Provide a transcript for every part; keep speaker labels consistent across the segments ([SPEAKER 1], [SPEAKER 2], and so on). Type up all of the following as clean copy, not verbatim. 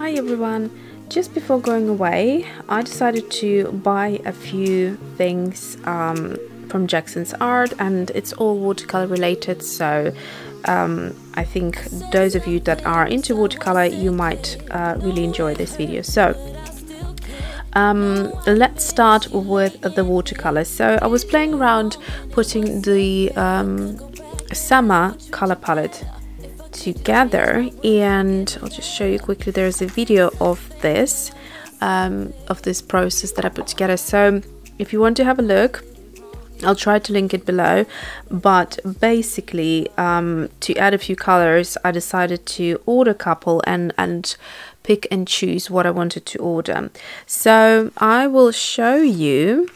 [SPEAKER 1] Hi everyone! Just before going away, I decided to buy a few things from Jackson's Art, and it's all watercolor related, so I think those of you that are into watercolor, you might really enjoy this video. So let's start with the watercolors. So I was playing around putting the summer color palette together, and I'll just show you quickly. There's a video of this process that I put together, so if you want to have a look, I'll try to link it below. But basically, to add a few colors, I decided to order a couple and pick and choose what I wanted to order. So I will show you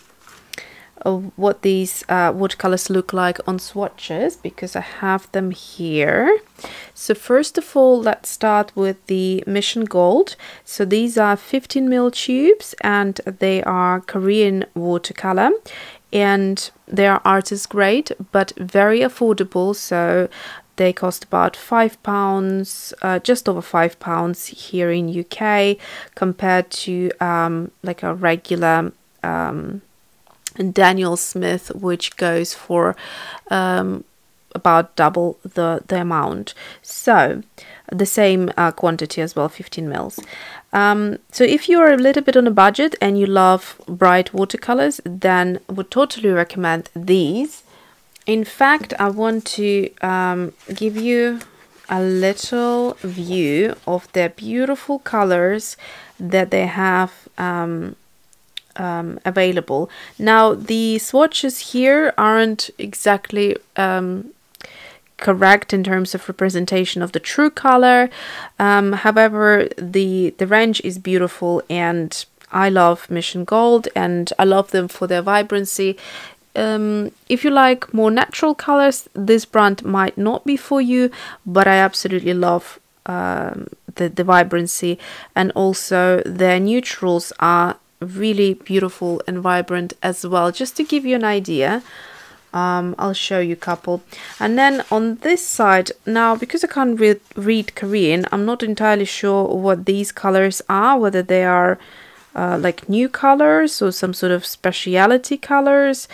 [SPEAKER 1] what these watercolors look like on swatches, because I have them here. So first of all, let's start with the Mission Gold. So these are 15mm tubes, and they are Korean watercolor, and they are artist grade but very affordable. So they cost about £5, just over £5 here in UK, compared to like a regular Daniel Smith, which goes for about double the amount. So the same quantity as well, 15 mils. So if you're a little bit on a budget and you love bright watercolors, then I would totally recommend these. In fact, I want to give you a little view of their beautiful colors that they have available. Now, the swatches here aren't exactly correct in terms of representation of the true color. However, the range is beautiful, and I love Mission Gold, and I love them for their vibrancy. If you like more natural colors, this brand might not be for you, but I absolutely love the vibrancy, and also their neutrals are really beautiful and vibrant as well. Just to give you an idea, I'll show you a couple. And then on this side, now because I can't read Korean, I'm not entirely sure what these colors are, whether they are like new colors or some sort of speciality colors.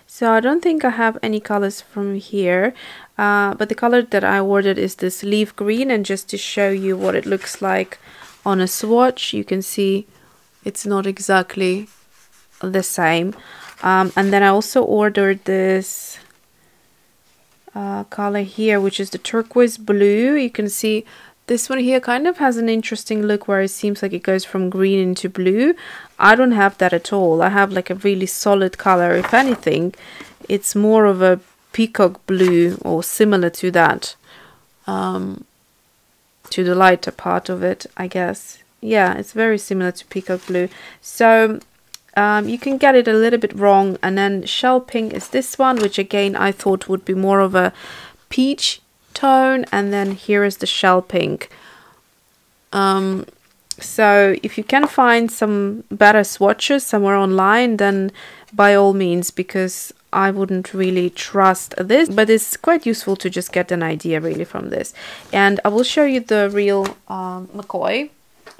[SPEAKER 1] So I don't think I have any colors from here, but the color that I ordered is this leaf green, and just to show you what it looks like on a swatch, you can see it's not exactly the same. And then I also ordered this color here, which is the Turquoise Blue. You can see this one here kind of has an interesting look where it seems like it goes from green into blue. I don't have that at all. I have like a really solid color. If anything, it's more of a peacock blue or similar to that, to the lighter part of it, I guess. Yeah, it's very similar to peacock blue. So you can get it a little bit wrong. And then Shell Pink is this one, which again I thought would be more of a peach tone. And then here is the Shell Pink. So if you can find some better swatches somewhere online, then by all means, because I wouldn't really trust this, but it's quite useful to just get an idea really from this. And I will show you the real McCoy.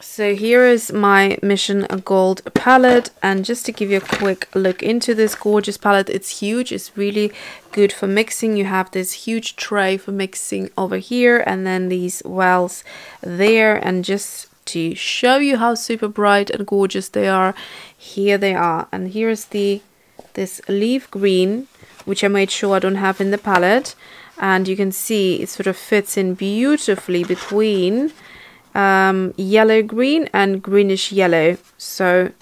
[SPEAKER 1] So here is my Mission Gold palette, and just to give you a quick look into this gorgeous palette, it's huge. It's really good for mixing. You have this huge tray for mixing over here, and then these wells there. And just to show you how super bright and gorgeous they are, here they are. And here's this leaf green, which I made sure I don't have in the palette, and you can see it sort of fits in beautifully between yellow green and greenish yellow. So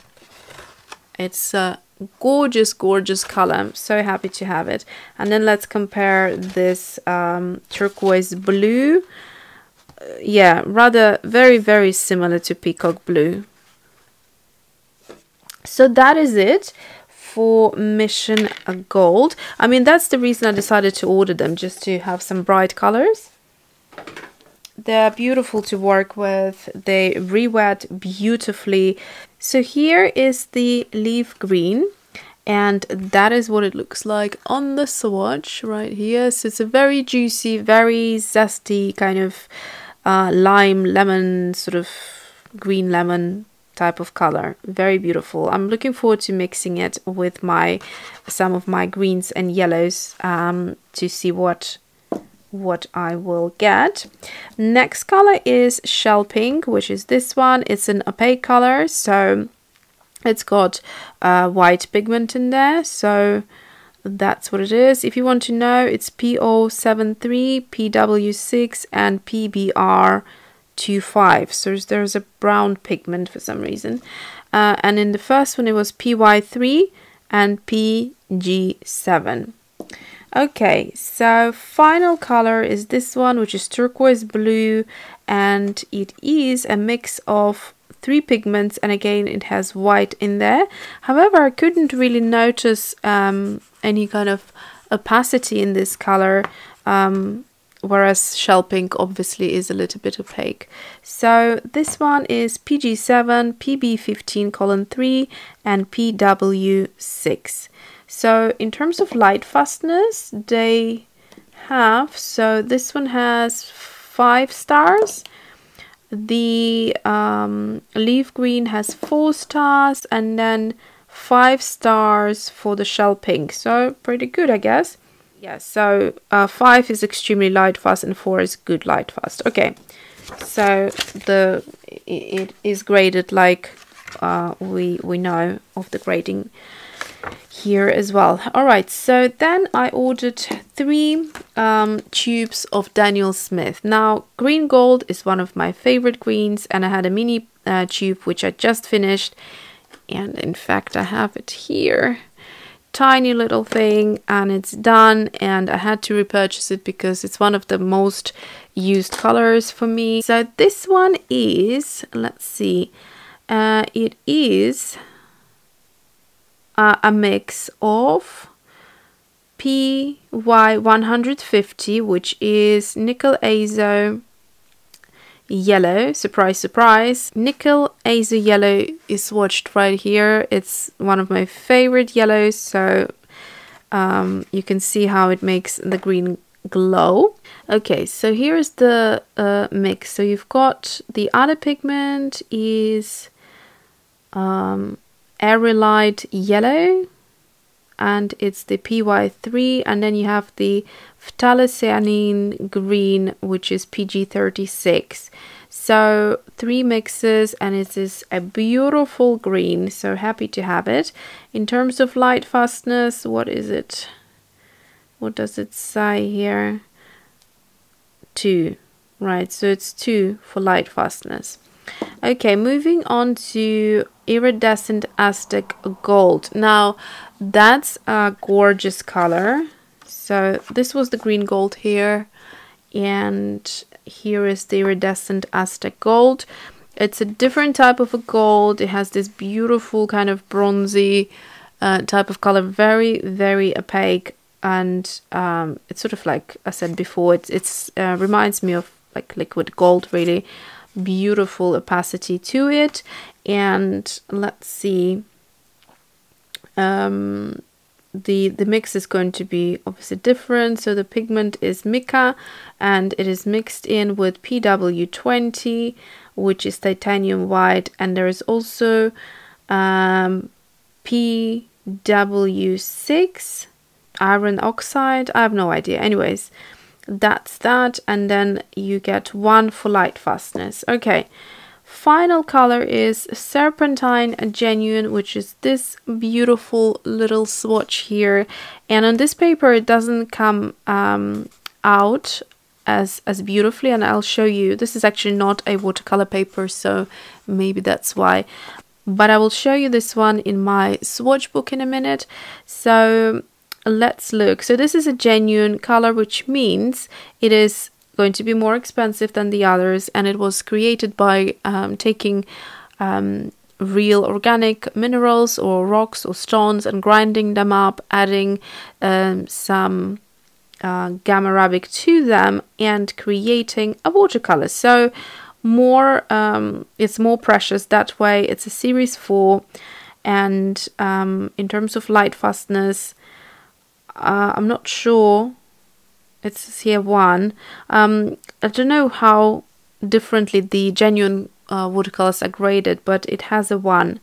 [SPEAKER 1] it's a gorgeous color. I'm so happy to have it. And then let's compare this Turquoise Blue. Yeah, rather very similar to peacock blue. So that is it for Mission Gold. I mean, that's the reason I decided to order them, just to have some bright colors. They're beautiful to work with. They re-wet beautifully. So here is the leaf green, and that is what it looks like on the swatch right here. So it's a very juicy, very zesty kind of lime, lemon sort of green lemon type of color. Very beautiful. I'm looking forward to mixing it with some of my greens and yellows to see what I will get. Next color is Shell Pink, which is this one. It's an opaque color, so it's got white pigment in there, so that's what it is. If you want to know, it's P073, PW6 and PBR25, so there's a brown pigment for some reason, and in the first one it was PY3 and PG7. Okay, so final color is this one, which is Turquoise Blue, and it is a mix of 3 pigments, and again it has white in there. However, I couldn't really notice any kind of opacity in this color, whereas Shell Pink obviously is a little bit opaque. So this one is PG7, PB15:3 and PW6. So in terms of light fastness, they have, so this one has 5 stars. The leaf green has 4 stars, and then 5 stars for the Shell Pink. So pretty good, I guess. Yeah, so 5 is extremely light fast and 4 is good light fast. Okay, so it is graded like we know of the grading here as well. All right, so then I ordered 3 tubes of Daniel Smith. Now, green gold is one of my favorite greens, and I had a mini tube which I just finished, and in fact I have it here. Tiny little thing, and it's done, and I had to repurchase it because it's one of the most used colors for me. So this one is, let's see, it is a mix of PY150, which is nickel azo yellow. Surprise, surprise. Nickel azo yellow is swatched right here. It's one of my favorite yellows, so you can see how it makes the green glow. Okay, so here's the mix. So you've got the other pigment is Airtight yellow, and it's the PY3, and then you have the phthalocyanine green, which is PG36. So 3 mixes, and it is a beautiful green, so happy to have it. In terms of light fastness, what is it? What does it say here? 2, right, so it's 2 for light fastness. Okay, moving on to Iridescent Aztec Gold. Now, that's a gorgeous color. So this was the green gold here, and here is the Iridescent Aztec Gold. It's a different type of a gold. It has this beautiful kind of bronzy type of color, very, very opaque, and it's sort of like I said before, it's reminds me of like liquid gold, really. Beautiful opacity to it. And let's see, the mix is going to be obviously different. So the pigment is mica, and it is mixed in with PW20, which is titanium white, and there is also PW6 iron oxide. I have no idea. Anyways, that's that, and then you get 1 for light fastness. Okay, final color is Serpentine Genuine, which is this beautiful little swatch here, and on this paper it doesn't come out as beautifully, and I'll show you. This is actually not a watercolor paper, so maybe that's why, but I will show you this one in my swatch book in a minute. So let's look. So this is a genuine color, which means it is going to be more expensive than the others, and it was created by taking real organic minerals or rocks or stones and grinding them up, adding some gamma arabic to them, and creating a watercolor. So more it's more precious that way. It's a series 4, and in terms of light fastness, I'm not sure. It's here 1. I don't know how differently the genuine watercolors are graded, but it has a 1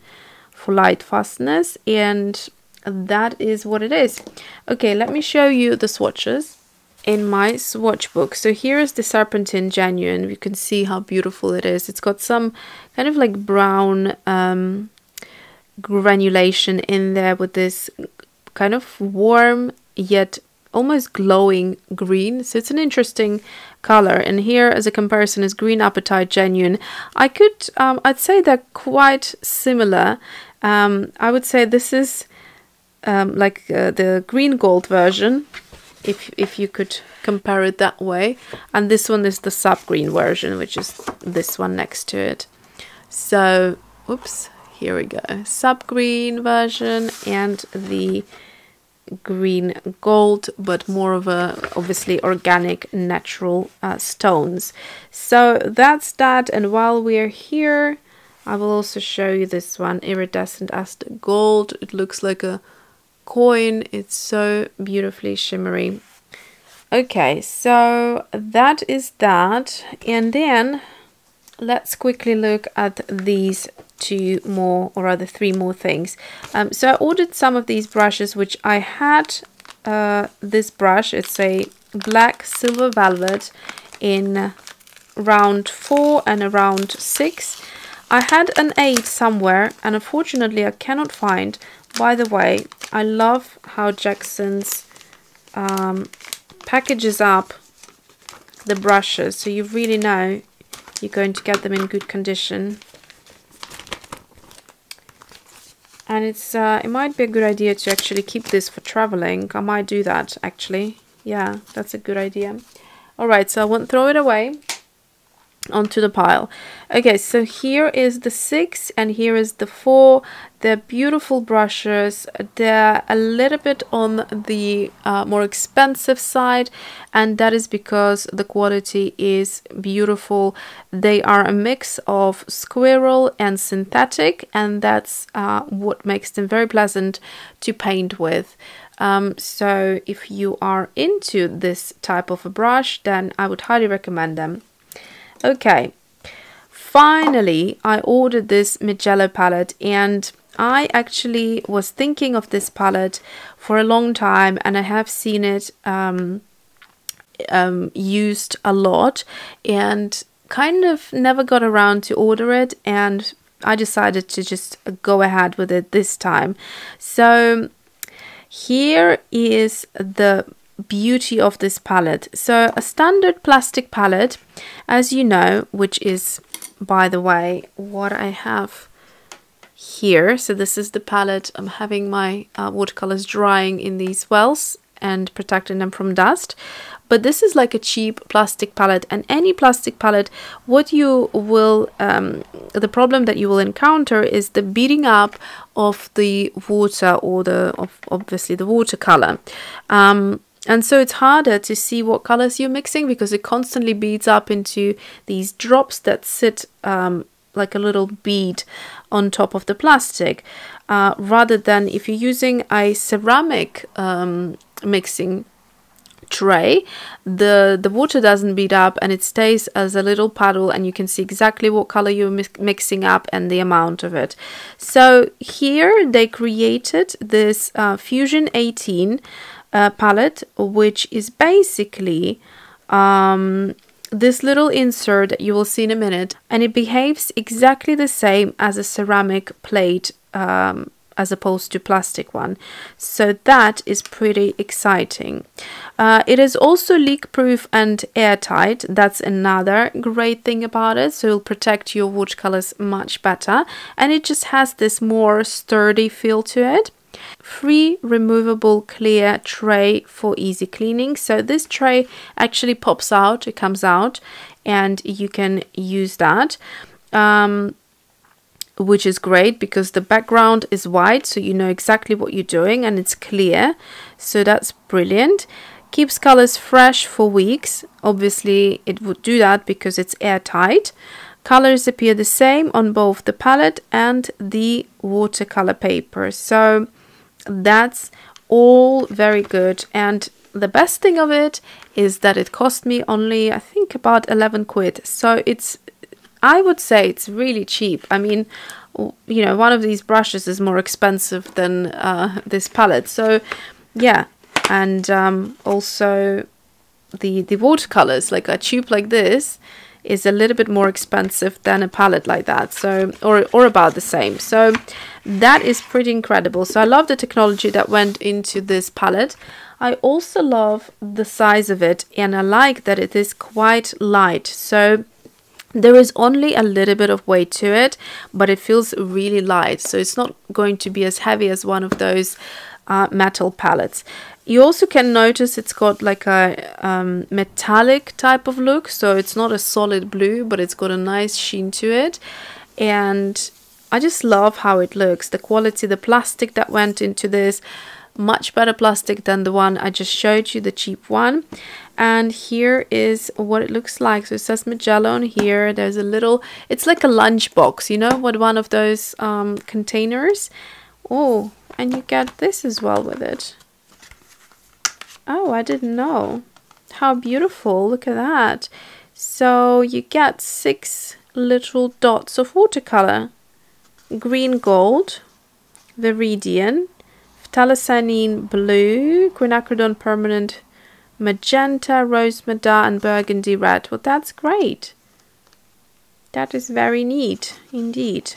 [SPEAKER 1] for light fastness, and that is what it is. Okay, let me show you the swatches in my swatch book. So here is the Serpentine Genuine. You can see how beautiful it is. It's got some kind of like brown granulation in there with this kind of warm yet almost glowing green. So it's an interesting color. And here as a comparison is Green Appetite Genuine. I'd say they're quite similar. I would say this is like the green gold version, if you could compare it that way, and this one is the sub green version, which is this one next to it. So oops, here we go, sub green version and the green gold, but more of a obviously organic natural stones. So that's that. And while we're here, I will also show you this one, Iridescent Aztec Gold. It looks like a coin. It's so beautifully shimmery. Okay, so that is that. And then let's quickly look at these 2 more, or rather 3 more things. So I ordered some of these brushes, which I had this brush. It's a black silver velvet in round 4 and a round 6. I had an 8 somewhere, and unfortunately I cannot find. By the way, I love how Jackson's packages up the brushes, so you really know you're going to get them in good condition. And it's it might be a good idea to actually keep this for traveling. I might do that actually. Yeah, that's a good idea. All right, so I won't throw it away. Onto the pile. Okay, so here is the 6 and here is the 4. They're beautiful brushes. They're a little bit on the more expensive side, and that is because the quality is beautiful. They are a mix of squirrel and synthetic, and that's what makes them very pleasant to paint with. So if you are into this type of a brush, then I would highly recommend them. Okay, finally I ordered this Majella palette, and I actually was thinking of this palette for a long time, and I have seen it used a lot and kind of never got around to order it, and I decided to just go ahead with it this time. So here is the beauty of this palette. So a standard plastic palette, as you know, which is, by the way, what I have here. So this is the palette. I'm having my watercolors drying in these wells and protecting them from dust. But this is like a cheap plastic palette, and any plastic palette, what you will the problem that you will encounter is the beating up of the water, or obviously the watercolor. And so it's harder to see what colors you're mixing, because it constantly beads up into these drops that sit like a little bead on top of the plastic, rather than if you're using a ceramic mixing tray, the water doesn't bead up and it stays as a little puddle, and you can see exactly what color you're mixing up and the amount of it. So here they created this Fusion 18 palette, which is basically this little insert that you will see in a minute, and it behaves exactly the same as a ceramic plate as opposed to plastic one. So that is pretty exciting. It is also leak proof and airtight. That's another great thing about it. So it'll protect your watercolors much better, and it just has this more sturdy feel to it. Free removable clear tray for easy cleaning. So this tray actually pops out, it comes out, and you can use that, which is great because the background is white, so you know exactly what you're doing, and it's clear, so that's brilliant. Keeps colors fresh for weeks. Obviously it would do that because it's airtight. Colors appear the same on both the palette and the watercolor paper, so that's all very good. And the best thing of it is that it cost me only, I think, about 11 quid. So it's I would say it's really cheap. I mean, you know, one of these brushes is more expensive than this palette. So yeah, and also the watercolors, like a tube like this is a little bit more expensive than a palette like that, so or about the same. So that is pretty incredible. So I love the technology that went into this palette. I also love the size of it, and I like that it is quite light. So there is only a little bit of weight to it, but it feels really light. So it's not going to be as heavy as one of those metal palettes. You also can notice it's got like a metallic type of look. So it's not a solid blue, but it's got a nice sheen to it. And I just love how it looks. The quality, the plastic that went into this, much better plastic than the one I just showed you, the cheap one. And here is what it looks like. So it says Mijello on here. There's a little, it's like a lunch box, you know, what one of those containers. Oh, and you get this as well with it. Oh, I didn't know. How beautiful. Look at that. So you get 6 little dots of watercolor. Green gold, Viridian, Phthalocyanine blue, quinacridone permanent magenta, rose madder, and burgundy red. Well, that's great. That is very neat indeed.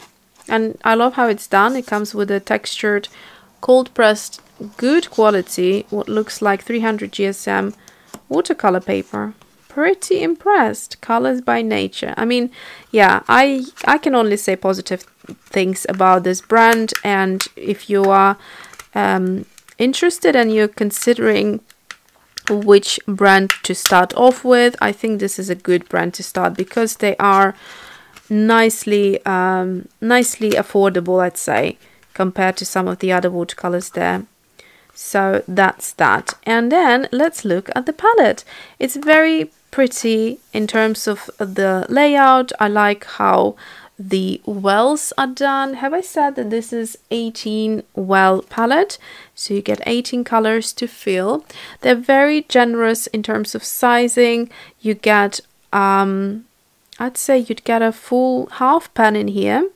[SPEAKER 1] And I love how it's done. It comes with a textured, cold pressed, good quality, what looks like 300 GSM watercolor paper. Pretty impressed. Colors by nature. I mean, yeah, I can only say positive things about this brand. And if you are interested and you're considering which brand to start off with, I think this is a good brand to start, because they are nicely affordable, I'd say, compared to some of the other watercolors there. So that's that. And then let's look at the palette. It's very pretty in terms of the layout. I like how the wells are done. Have I said that this is 18 well palette? So you get 18 colors to fill. They're very generous in terms of sizing. You get, I'd say you'd get a full half pen in here.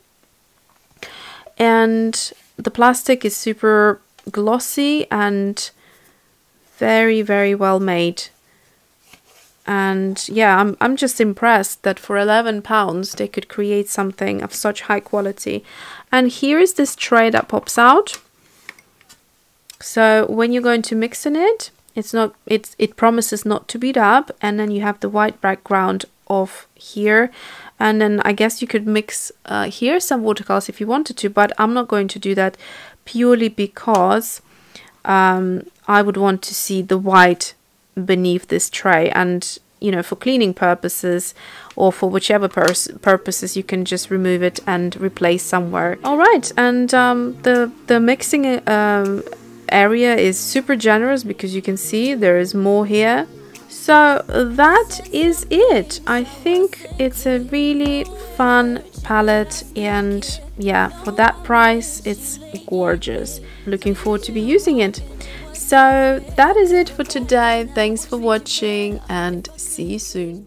[SPEAKER 1] And the plastic is super glossy and very, very well made. And yeah, I'm just impressed that for £11 they could create something of such high quality. And here is this tray that pops out. So when you're going to mix in it, it promises not to beat up, and then you have the white background of here. And then I guess you could mix here some watercolors if you wanted to, but I'm not going to do that, purely because I would want to see the white beneath this tray. And you know, for cleaning purposes or for whichever purposes, you can just remove it and replace somewhere. All right, and the mixing area is super generous, because you can see there is more here. So that is it. I think it's a really fun palette, and yeah, for that price it's gorgeous. Looking forward to be using it. So that is it for today. Thanks for watching, and see you soon.